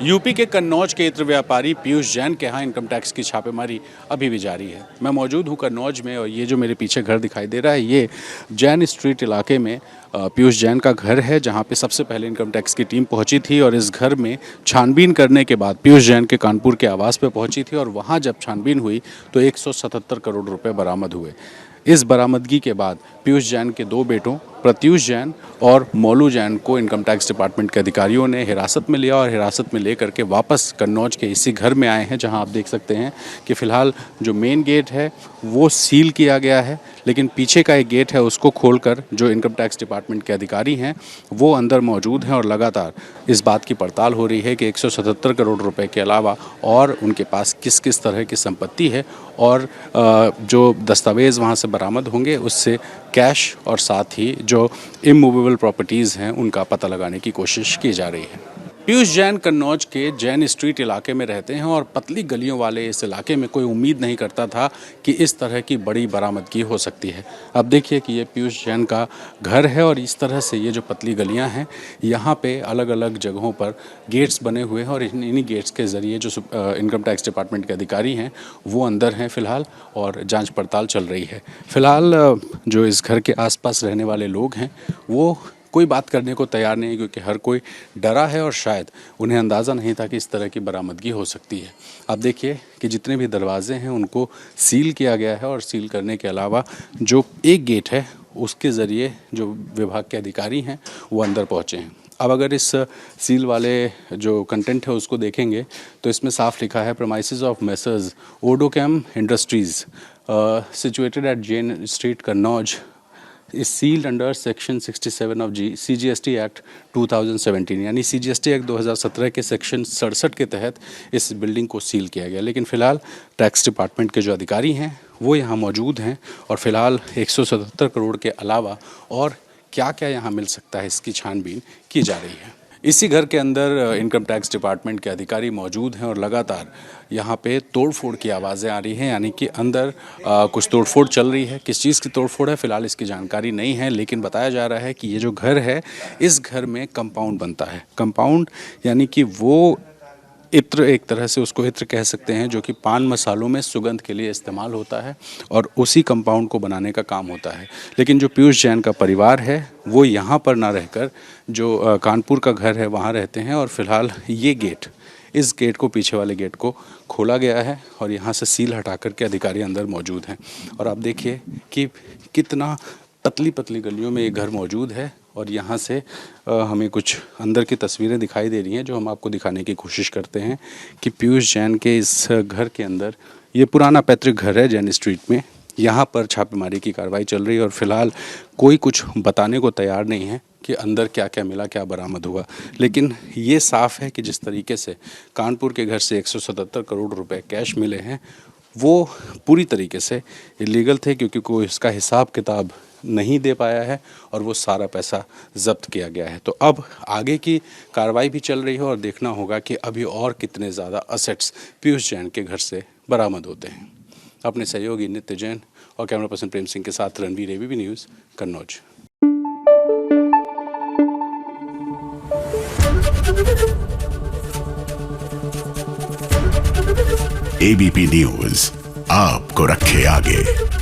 UP के कन्नौज के इत्र व्यापारी पीयूष जैन के यहाँ इनकम टैक्स की छापेमारी अभी भी जारी है। मैं मौजूद हूँ कन्नौज में और ये जो मेरे पीछे घर दिखाई दे रहा है ये जैन स्ट्रीट इलाके में पीयूष जैन का घर है, जहाँ पे सबसे पहले इनकम टैक्स की टीम पहुँची थी और इस घर में छानबीन करने के बाद पीयूष जैन के कानपुर के आवास पे पहुँची थी और वहाँ जब छानबीन हुई तो 177 करोड़ रुपए बरामद हुए। इस बरामदगी के बाद पीयूष जैन के दो बेटों प्रत्यूष जैन और मोलू जैन को इनकम टैक्स डिपार्टमेंट के अधिकारियों ने हिरासत में लिया और हिरासत में लेकर के वापस कन्नौज के इसी घर में आए हैं, जहां आप देख सकते हैं कि फ़िलहाल जो मेन गेट है वो सील किया गया है, लेकिन पीछे का एक गेट है उसको खोलकर जो इनकम टैक्स डिपार्टमेंट के अधिकारी हैं वो अंदर मौजूद हैं और लगातार इस बात की पड़ताल हो रही है कि 177 करोड़ रुपए के अलावा और उनके पास किस किस तरह की संपत्ति है और जो दस्तावेज़ वहाँ से बरामद होंगे उससे कैश और साथ ही जो इमूवेबल प्रॉपर्टीज़ हैं उनका पता लगाने की कोशिश की जा रही है। पीयूष जैन कन्नौज के जैन स्ट्रीट इलाके में रहते हैं और पतली गलियों वाले इस इलाके में कोई उम्मीद नहीं करता था कि इस तरह की बड़ी बरामदगी हो सकती है। अब देखिए कि ये पीयूष जैन का घर है और इस तरह से ये जो पतली गलियां हैं यहाँ पे अलग अलग जगहों पर गेट्स बने हुए हैं और इन्हीं गेट्स के ज़रिए जो इनकम टैक्स डिपार्टमेंट के अधिकारी हैं वो अंदर हैं फ़िलहाल और जाँच पड़ताल चल रही है। फ़िलहाल जो इस घर के आसपास रहने वाले लोग हैं वो कोई बात करने को तैयार नहीं, क्योंकि हर कोई डरा है और शायद उन्हें अंदाज़ा नहीं था कि इस तरह की बरामदगी हो सकती है। आप देखिए कि जितने भी दरवाजे हैं उनको सील किया गया है और सील करने के अलावा जो एक गेट है उसके ज़रिए जो विभाग के अधिकारी हैं वो अंदर पहुँचे हैं। अब अगर इस सील वाले जो कंटेंट है उसको देखेंगे तो इसमें साफ लिखा है premises of messrs Odochem industries situated at Jain street Kannauj is sealed under section 67 of CGST act 2017, यानी CGST एक्ट 2017 के सेक्शन 67 के तहत इस बिल्डिंग को सील किया गया। लेकिन फ़िलहाल टैक्स डिपार्टमेंट के जो अधिकारी हैं वो यहाँ मौजूद हैं और फ़िलहाल 177 करोड़ के अलावा और क्या क्या यहाँ मिल सकता है इसकी छानबीन की जा रही है। इसी घर के अंदर इनकम टैक्स डिपार्टमेंट के अधिकारी मौजूद हैं और लगातार यहाँ पे तोड़फोड़ की आवाज़ें आ रही हैं, यानी कि अंदर कुछ तोड़फोड़ चल रही है। किस चीज़ की तोड़फोड़ है फ़िलहाल इसकी जानकारी नहीं है, लेकिन बताया जा रहा है कि ये जो घर है इस घर में कंपाउंड बनता है। कंपाउंड यानी कि वो इत्र, एक तरह से उसको इत्र कह सकते हैं, जो कि पान मसालों में सुगंध के लिए इस्तेमाल होता है और उसी कंपाउंड को बनाने का काम होता है। लेकिन जो पीयूष जैन का परिवार है वो यहाँ पर ना रहकर जो कानपुर का घर है वहाँ रहते हैं और फ़िलहाल ये गेट, इस गेट को, पीछे वाले गेट को खोला गया है और यहाँ से सील हटा कर के अधिकारी अंदर मौजूद हैं। और आप देखिए कि कितना पतली पतली गलियों में ये घर मौजूद है और यहाँ से हमें कुछ अंदर की तस्वीरें दिखाई दे रही हैं जो हम आपको दिखाने की कोशिश करते हैं कि पीयूष जैन के इस घर के अंदर, ये पुराना पैतृक घर है जैन स्ट्रीट में, यहाँ पर छापेमारी की कार्रवाई चल रही है और फ़िलहाल कोई कुछ बताने को तैयार नहीं है कि अंदर क्या क्या मिला, क्या बरामद हुआ। लेकिन ये साफ़ है कि जिस तरीके से कानपुर के घर से 177 करोड़ रुपए कैश मिले हैं वो पूरी तरीके से इलीगल थे, क्योंकि कोई इसका हिसाब किताब नहीं दे पाया है और वो सारा पैसा जब्त किया गया है। तो अब आगे की कार्रवाई भी चल रही है और देखना होगा कि अभी और कितने ज़्यादा असेट्स पीयूष जैन के घर से बरामद होते हैं। अपने सहयोगी नित्य जैन और कैमरा पर्सन प्रेम सिंह के साथ Ranveer, ABP news, Kannauj. ABP news आपको रखे आगे।